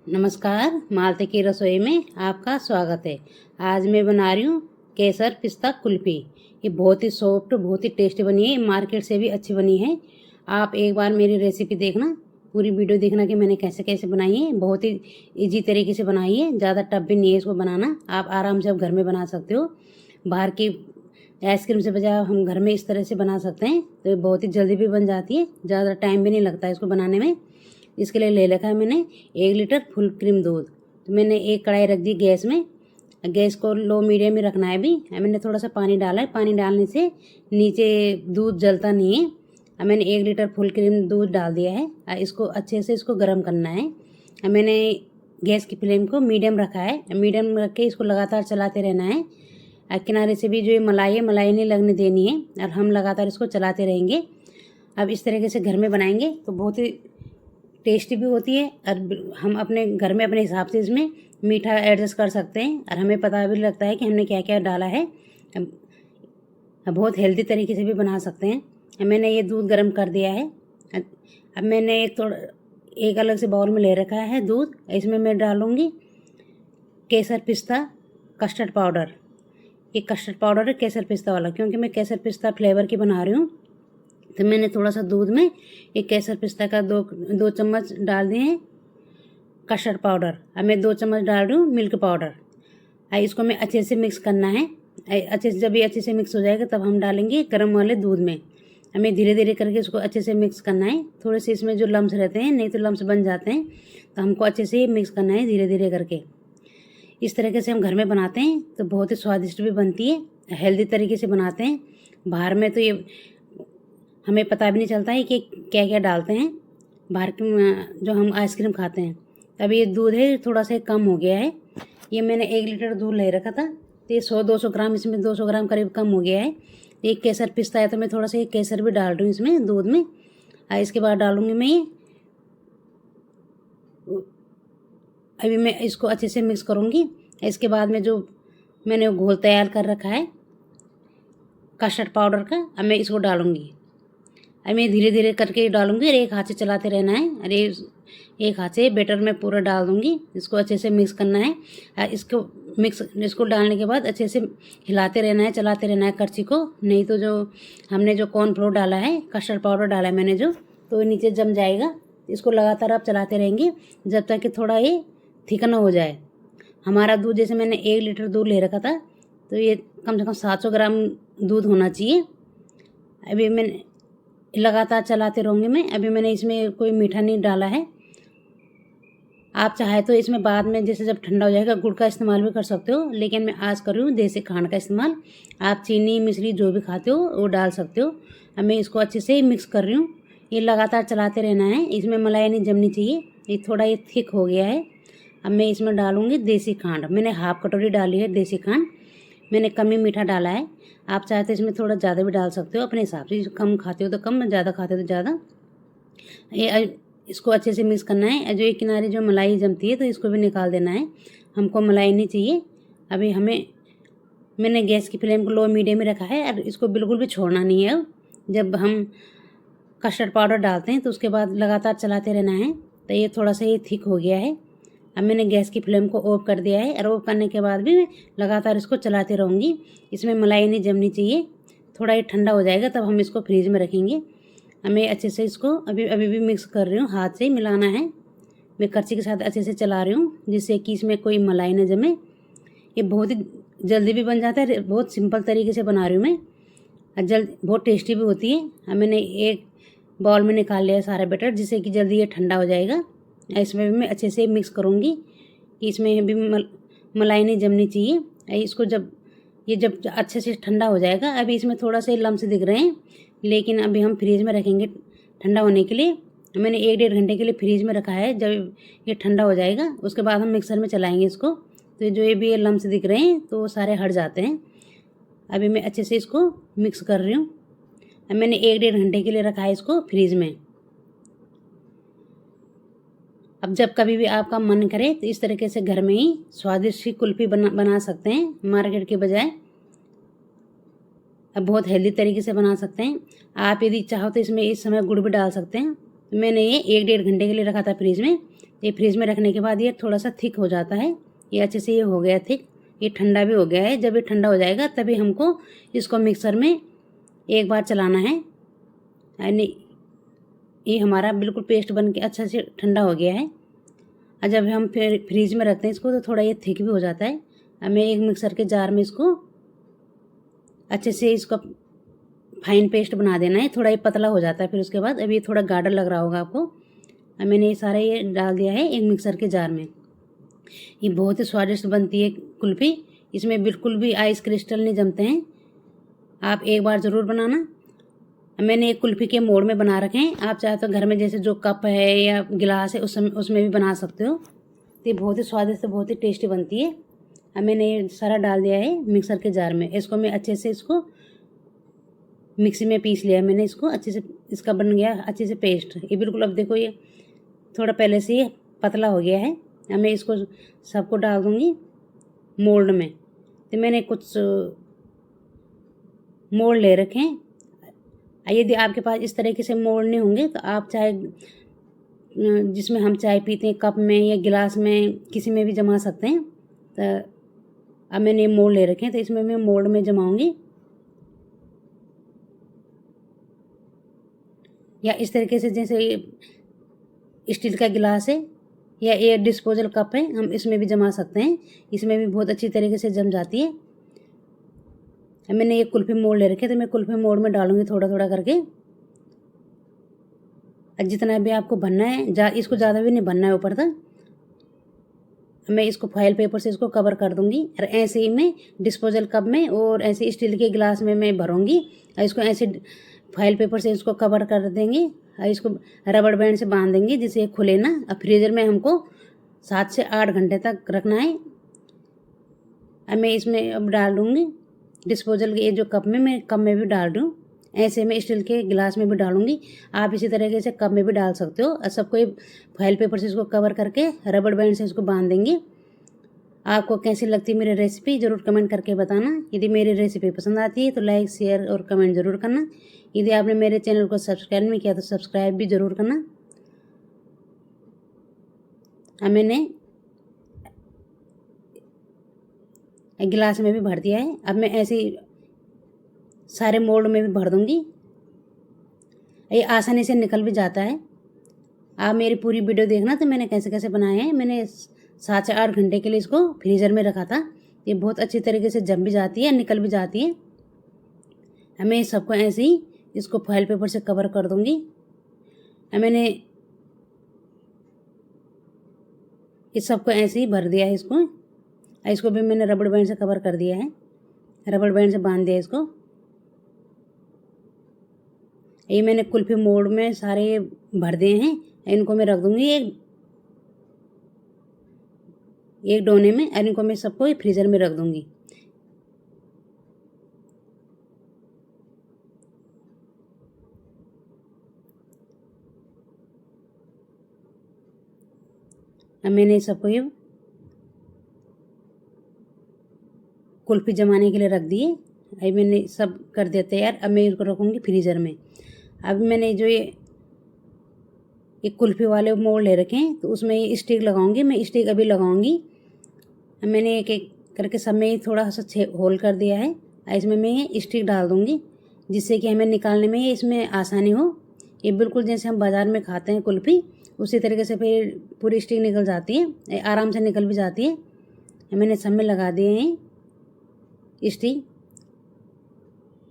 नमस्कार, मालती की रसोई में आपका स्वागत है। आज मैं बना रही हूँ केसर पिस्ता कुल्फ़ी। ये बहुत ही सॉफ्ट, बहुत ही टेस्टी बनी है, मार्केट से भी अच्छी बनी है। आप एक बार मेरी रेसिपी देखना, पूरी वीडियो देखना कि मैंने कैसे कैसे बनाई है। बहुत ही इजी तरीके से बनाई है, ज़्यादा टफ भी नहीं है इसको बनाना। आप आराम से आप घर में बना सकते हो। बाहर की आइसक्रीम से बजाय हम घर में इस तरह से बना सकते हैं, तो ये बहुत ही जल्दी भी बन जाती है, ज़्यादा टाइम भी नहीं लगता है इसको बनाने में। इसके लिए ले रखा है मैंने 1 लीटर फुल क्रीम दूध। तो मैंने एक कढ़ाई रख दी गैस में। गैस को लो मीडियम में रखना है। अभी मैंने थोड़ा सा पानी डाला है। पानी डालने से नीचे दूध जलता नहीं है। अब मैंने 1 लीटर फुल क्रीम दूध डाल दिया है। इसको अच्छे से इसको गर्म करना है। अब मैंने गैस की फ्लेम को मीडियम रखा है। मीडियम रख के इसको लगातार चलाते रहना है। किनारे से भी जो ये मलाई है, मलाई नहीं लगने देनी है, और हम लगातार इसको चलाते रहेंगे। अब इस तरीके से घर में बनाएंगे तो बहुत ही टेस्टी भी होती है, और हम अपने घर में अपने हिसाब से इसमें मीठा एडजस्ट कर सकते हैं, और हमें पता भी लगता है कि हमने क्या क्या डाला है। बहुत हेल्दी तरीके से भी बना सकते हैं। मैंने ये दूध गर्म कर दिया है। अब मैंने एक अलग से बाउल में ले रखा है दूध। इसमें मैं डालूँगी केसर पिस्ता कस्टर्ड पाउडर। ये कस्टर्ड पाउडर है केसर पिस्ता वाला, क्योंकि मैं केसर पिस्ता फ्लेवर की बना रही हूँ। तो मैंने थोड़ा सा दूध में एक केसर पिस्ता का दो चम्मच डाल दिए हैं कस्टर्ड पाउडर। अब मैं 2 चम्मच डाल रही हूँ मिल्क पाउडर। इसको मैं अच्छे से मिक्स करना है। अच्छे से जब ये अच्छे से मिक्स हो जाएगा तब हम डालेंगे गर्म वाले दूध में। हमें धीरे धीरे करके इसको अच्छे से मिक्स करना है। थोड़े से इसमें जो लम्स रहते हैं, नहीं तो लम्स बन जाते हैं, तो हमको अच्छे से मिक्स करना है धीरे धीरे करके। इस तरीके से हम घर में बनाते हैं तो बहुत ही स्वादिष्ट भी बनती है, हेल्दी तरीके से बनाते हैं। बाहर में तो ये हमें पता भी नहीं चलता है कि क्या क्या डालते हैं बाहर की जो हम आइसक्रीम खाते हैं। तब ये दूध है थोड़ा सा कम हो गया है। ये मैंने 1 लीटर दूध ले रखा था, तो ये 100-200 ग्राम, इसमें 200 ग्राम करीब कम हो गया है। एक केसर पिस्ता है तो मैं थोड़ा सा एक केसर भी डाल रही हूँ इसमें दूध में। इसके बाद डालूँगी मैं ये, अभी मैं इसको अच्छे से मिक्स करूँगी। इसके बाद में जो मैंने घोल तैयार कर रखा है कस्टर्ड पाउडर का, अब मैं इसको डालूँगी। अब मैं धीरे धीरे करके डालूँगी और एक हाथ से चलाते रहना है। अरे एक हाथ से बैटर में पूरा डाल दूँगी। इसको अच्छे से मिक्स करना है। इसको डालने के बाद अच्छे से हिलाते रहना है, चलाते रहना है करछी को। नहीं तो जो हमने जो कॉर्नफ्लोर डाला है, कस्टर्ड पाउडर डाला है मैंने जो, तो नीचे जम जाएगा। इसको लगातार आप चलाते रहेंगे जब तक कि थोड़ा ये थिक ना हो जाए। हमारा दूध, जैसे मैंने 1 लीटर दूध ले रखा था, तो ये कम से कम 700 ग्राम दूध होना चाहिए। अभी मैंने लगातार चलाते रहूँगी मैं। अभी मैंने इसमें कोई मीठा नहीं डाला है। आप चाहे तो इसमें बाद में जैसे जब ठंडा हो जाएगा गुड़ का इस्तेमाल भी कर सकते हो, लेकिन मैं आज कर रही हूँ देसी खांड का इस्तेमाल। आप चीनी मिश्री जो भी खाते हो वो डाल सकते हो। अब मैं इसको अच्छे से मिक्स कर रही हूँ। ये लगातार चलाते रहना है, इसमें मलाई नहीं जमनी चाहिए। ये थोड़ा ये थिक हो गया है। अब मैं इसमें डालूँगी देसी खांड। मैंने हाफ कटोरी डाली है देसी खांड। मैंने कम ही मीठा डाला है। आप चाहे तो इसमें थोड़ा ज़्यादा भी डाल सकते हो अपने हिसाब से। कम खाते हो तो कम, ज़्यादा खाते हो तो ज़्यादा। ये इसको अच्छे से मिक्स करना है। जो ये किनारे जो मलाई जमती है तो इसको भी निकाल देना है। हमको मलाई नहीं चाहिए। अभी मैंने गैस की फ्लेम को लो मीडियम में रखा है, और इसको बिल्कुल भी छोड़ना नहीं है। अब जब हम कस्टर्ड पाउडर डालते हैं तो उसके बाद लगातार चलाते रहना है। तो ये थोड़ा सा ये थिक हो गया है। अब मैंने गैस की फ्लेम को ऑफ कर दिया है, और ऑफ करने के बाद भी मैं लगातार इसको चलाते रहूँगी। इसमें मलाई नहीं जमनी चाहिए। थोड़ा ये ठंडा हो जाएगा तब हम इसको फ्रीज में रखेंगे। अब मैं अच्छे से इसको अभी भी मिक्स कर रही हूँ। हाथ से ही मिलाना है। मैं करछी के साथ अच्छे से चला रही हूँ जिससे कि इसमें कोई मलाई न जमे। ये बहुत ही जल्दी भी बन जाता है, बहुत सिंपल तरीके से बना रही हूँ मैं, और बहुत टेस्टी भी होती है। अब मैंने एक बाउल में निकाल लिया सारा बैटर, जिससे कि जल्दी ये ठंडा हो जाएगा। इसमें भी मैं अच्छे से मिक्स करूँगी कि इसमें भी मलाई नहीं जमनी चाहिए। इसको जब अच्छे से ठंडा हो जाएगा, अभी इसमें थोड़ा सा लम्स दिख रहे हैं, लेकिन अभी हम फ्रीज में रखेंगे ठंडा होने के लिए। मैंने 1-1.5 घंटे के लिए फ्रीज में रखा है। जब ये ठंडा हो जाएगा उसके बाद हम मिक्सर में चलाएँगे इसको। तो जो ये भी ये लम्स दिख रहे हैं तो वो सारे हट जाते हैं। अभी मैं अच्छे से इसको मिक्स कर रही हूँ। अब मैंने 1-1.5 घंटे के लिए रखा है इसको फ्रीज में। अब जब कभी भी आपका मन करे तो इस तरीके से घर में ही स्वादिष्ट कुल्फ़ी बना सकते हैं, मार्केट के बजाय। अब बहुत हेल्दी तरीके से बना सकते हैं। आप यदि चाहो तो इसमें इस समय गुड़ भी डाल सकते हैं। मैंने ये 1-1.5 घंटे के लिए रखा था फ्रीज में। ये फ्रिज में रखने के बाद ये थोड़ा सा थिक हो जाता है। ये अच्छे से ये हो गया थिक, ये ठंडा भी हो गया है। जब ये ठंडा हो जाएगा तभी हमको इसको मिक्सर में एक बार चलाना है। यानी ये हमारा बिल्कुल पेस्ट बन के अच्छा से ठंडा हो गया है। और जब हम फिर फ्रीज में रखते हैं इसको तो थोड़ा ये थिक भी हो जाता है। हमें एक मिक्सर के जार में इसको अच्छे से इसको फाइन पेस्ट बना देना है। थोड़ा ये पतला हो जाता है फिर उसके बाद। अभी ये थोड़ा गाढ़ा लग रहा होगा आपको। अब मैंने ये सारा ये डाल दिया है एक मिक्सर के जार में। ये बहुत ही स्वादिष्ट बनती है कुल्फ़ी। इसमें बिल्कुल भी आइस क्रिस्टल नहीं जमते हैं। आप एक बार ज़रूर बनाना। मैंने एक कुल्फ़ी के मोड़ में बना रखे हैं। आप चाहे तो घर में जैसे जो कप है या गिलास है उसमें भी बना सकते हो। तो ये बहुत ही स्वादिष्ट बहुत ही टेस्टी बनती है। अब मैंने ये सारा डाल दिया है मिक्सर के जार में। इसको मैं अच्छे से इसको मिक्सी में पीस लिया है मैंने इसको अच्छे से। इसका बन गया अच्छे से पेस्ट। ये बिल्कुल अब देखो ये थोड़ा पहले से ये पतला हो गया है। अब मैं इसको सबको डाल दूँगी मोल्ड में। तो मैंने कुछ मोल्ड ले रखे हैं। यदि आपके पास इस तरीके से मोल्ड नहीं होंगे तो आप चाहे जिसमें हम चाय पीते हैं कप में या गिलास में किसी में भी जमा सकते हैं। तो अब मैंने ये मोल्ड ले रखे हैं तो इसमें मैं मोल्ड में जमाऊंगी। या इस तरीके से जैसे ये स्टील का गिलास है या ये डिस्पोजल कप है हम इसमें भी जमा सकते हैं। इसमें भी बहुत अच्छी तरीके से जम जाती है। मैंने ये कुल्फ़ी मोल्ड ले रखे तो मैं कुल्फ़ी मोल्ड में डालूंगी थोड़ा थोड़ा करके। जितना भी आपको भरना है इसको ज़्यादा भी नहीं भरना है ऊपर तक। मैं इसको फॉइल पेपर से इसको कवर कर दूंगी। और ऐसे ही मैं डिस्पोजल कप में और ऐसे स्टील के गिलास में मैं भरूंगी। और इसको ऐसे फॉइल पेपर से इसको कवर कर देंगे और इसको रबड़ बैंड से बांध देंगे जिससे ये खुले ना। अब फ्रीजर में हमको 7 से 8 घंटे तक रखना है। अब मैं इसमें अब डाल दूँगी डिस्पोजल के ये जो कप में मैं कप में भी डाल दूँ। ऐसे मैं स्टील के गिलास में भी डालूंगी। आप इसी तरीके से कप में भी डाल सकते हो। और सबको फॉइल पेपर से इसको कवर करके रबड़ बैंड से इसको बांध देंगे। आपको कैसी लगती है मेरी रेसिपी ज़रूर कमेंट करके बताना। यदि मेरी रेसिपी पसंद आती है तो लाइक शेयर और कमेंट ज़रूर करना। यदि आपने मेरे चैनल को सब्सक्राइब नहीं किया तो सब्सक्राइब भी ज़रूर करना। अब मैंने गिलास में भी भर दिया है। अब मैं ऐसे सारे मोल्ड में भी भर दूंगी। ये आसानी से निकल भी जाता है। आप मेरी पूरी वीडियो देखना तो मैंने कैसे कैसे बनाए हैं। मैंने 7 से 8 घंटे के लिए इसको फ्रीज़र में रखा था। ये बहुत अच्छी तरीके से जम भी जाती है निकल भी जाती है। हमें सबको ऐसे ही इसको फॉइल पेपर से कवर कर दूंगी। मैंने इस सबको ऐसे ही भर दिया है इसको भी मैंने रबड़ बैंड से कवर कर दिया है। रबड़ बैंड से बांध दिया इसको। ये मैंने कुल्फ़ी मोल्ड में सारे भर दिए हैं। इनको मैं रख दूंगी एक डोने में। और इनको मैं सबको फ्रीज़र में रख दूंगी। अब मैंने सबको ये कुल्फ़ी जमाने के लिए रख दिए। अभी मैंने सब कर दिया तैयार। अब मैं इसको रखूँगी फ्रीज़र में। अब मैंने जो ये कुल्फ़ी वाले मोल्ड ले रखे हैं तो उसमें ये स्टिक लगाऊंगी। मैं स्टिक अभी लगाऊंगी। मैंने एक एक करके सब में थोड़ा सा होल कर दिया है। इसमें मैं ये स्टिक डाल दूंगी जिससे कि हमें निकालने में इसमें आसानी हो। ये बिल्कुल जैसे हम बाज़ार में खाते हैं कुल्फ़ी उसी तरीके से फिर पूरी स्टिक निकल जाती है। आराम से निकल भी जाती है। मैंने सब में लगा दिए हैं स्टिक।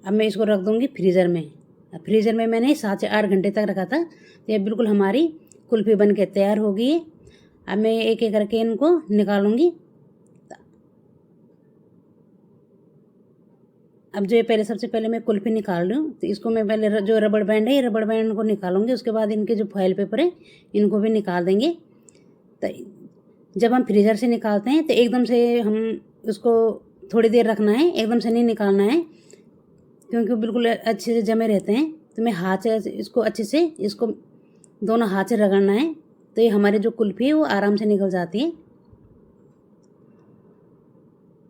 अब मैं इसको रख दूंगी फ्रीज़र में। फ्रीज़र में मैंने 7 से 8 घंटे तक रखा था। तो ये बिल्कुल हमारी कुल्फ़ी बन के तैयार हो गई है। अब मैं एक एक करके इनको निकालूंगी। अब जो ये सबसे पहले मैं कुल्फ़ी निकाल रही हूँ तो इसको मैं पहले जो रबड़ बैंड है ये रबड़ बैंड को निकालूंगी। उसके बाद इनके जो फॉइल पेपर है इनको भी निकाल देंगे। तो जब हम फ्रीज़र से निकालते हैं तो एकदम से हम उसको थोड़ी देर रखना है, एकदम से नहीं निकालना है क्योंकि बिल्कुल अच्छे से जमे रहते हैं। तो मैं हाथ से इसको अच्छे से इसको दोनों हाथ से रगड़ना है तो ये हमारी जो कुल्फ़ी है वो आराम से निकल जाती है।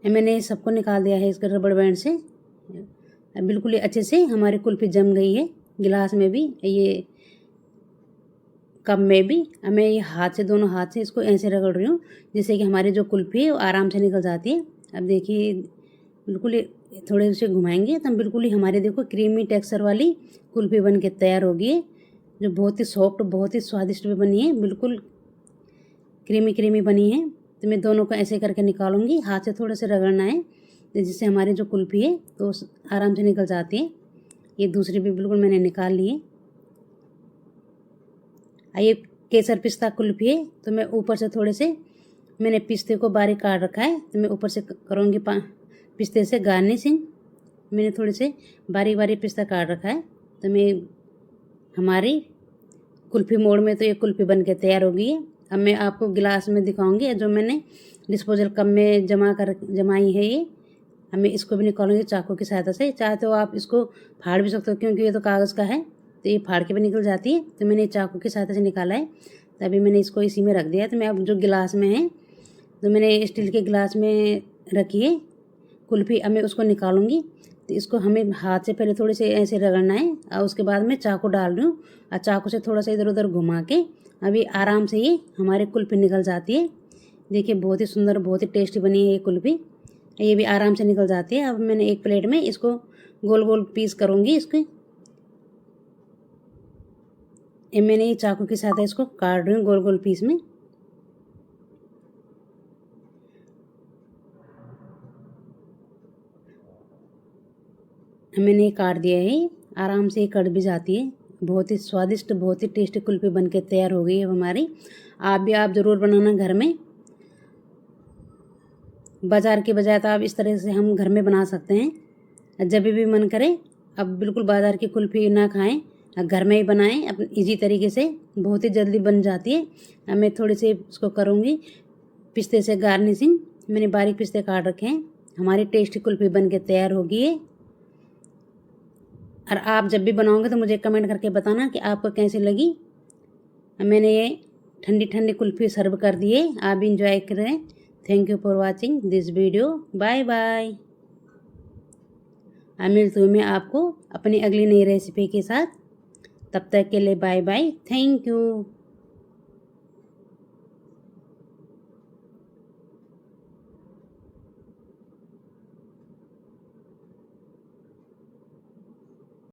मैंने सबको निकाल दिया है इसके रबड़ बैंड से। बिल्कुल अच्छे से हमारी कुल्फ़ी जम गई है। गिलास में भी ये कप में भी मैं ये हाथ से, दोनों हाथ से इसको ऐसे रगड़ रही हूँ जिससे कि हमारी जो कुल्फ़ी है वो आराम से निकल जाती है। अब देखिए बिल्कुल थोड़े उसे घुमाएंगे तब बिल्कुल ही हमारे देखो क्रीमी टेक्सचर वाली कुल्फ़ी बन के तैयार होगी है, जो बहुत ही सॉफ्ट, बहुत ही स्वादिष्ट भी बनी है, बिल्कुल क्रीमी क्रीमी बनी है। तो मैं दोनों को ऐसे करके निकालूंगी, हाथ से थोड़ा से रगड़ना है जिससे हमारी जो कुल्फ़ी है तो आराम से निकल जाती है। ये दूसरी भी बिल्कुल मैंने निकाल ली है। ये केसर पिस्ता कुल्फ़ी है, तो मैं ऊपर से थोड़े से, मैंने पिस्ते को बारीक काट रखा है तो मैं ऊपर से करूँगी पिस्ते से गार्निशिंग। मैंने थोड़े से बारीक बारीक पिस्ता काट रखा है, तो मैं हमारी कुल्फ़ी मोड़ में तो ये कुल्फ़ी बन के तैयार हो गई है। अब मैं आपको गिलास में दिखाऊंगी, जो मैंने डिस्पोजल कप में जमाई है ये। अब मैं इसको भी निकालूंगी चाकू की सहायता से। चाहे तो आप इसको फाड़ भी सकते हो, क्योंकि ये तो कागज़ का है तो ये फाड़ के भी निकल जाती है। तो मैंने चाकू की सहायता से निकाला है, तभी मैंने इसको इसी में रख दिया है। तो मैं अब जो गिलास में है, तो मैंने स्टील के गिलास में रखी है कुल्फ़ी, अब मैं उसको निकालूंगी। तो इसको हमें हाथ से पहले थोड़े से ऐसे रगड़ना है और उसके बाद में चाकू डाल रही हूँ और चाकू से थोड़ा सा इधर उधर घुमा के अभी आराम से ये हमारी कुल्फ़ी निकल जाती है। देखिए बहुत ही सुंदर, बहुत ही टेस्टी बनी है ये कुल्फ़ी, ये भी आराम से निकल जाती है। अब मैंने एक प्लेट में इसको गोल गोल पीस करूँगी इसके। मैंने ये चाकू के साथ इसको काट रही हूँ गोल गोल पीस में। मैंने ये काट दिया है, आराम से ये कट भी जाती है। बहुत ही स्वादिष्ट, बहुत ही टेस्टी कुल्फ़ी बनके तैयार हो गई है हमारी। आप ज़रूर बनाना घर में। बाज़ार के बजाय तो आप इस तरह से हम घर में बना सकते हैं। जब भी मन करे, अब बिल्कुल बाज़ार की कुल्फ़ी ना खाएं, घर में ही बनाएं अपने ईजी तरीके से, बहुत ही जल्दी बन जाती है। अब मैं थोड़ी सी इसको करूँगी पिस्ते से गार्निशिंग। मैंने बारीक पिस्ते काट रखे हैं, हमारी टेस्टी कुल्फ़ी बन के तैयार होगी है। और आप जब भी बनाओगे तो मुझे कमेंट करके बताना कि आपको कैसी लगी। मैंने ये ठंडी ठंडी कुल्फ़ी सर्व कर दी है, आप भी इंजॉय करें। Thank you for watching this video. Bye bye. मिलती हूँ मैं आपको अपनी अगली नई रेसिपी के साथ। तब तक के लिए बाय बाय, थैंक यू।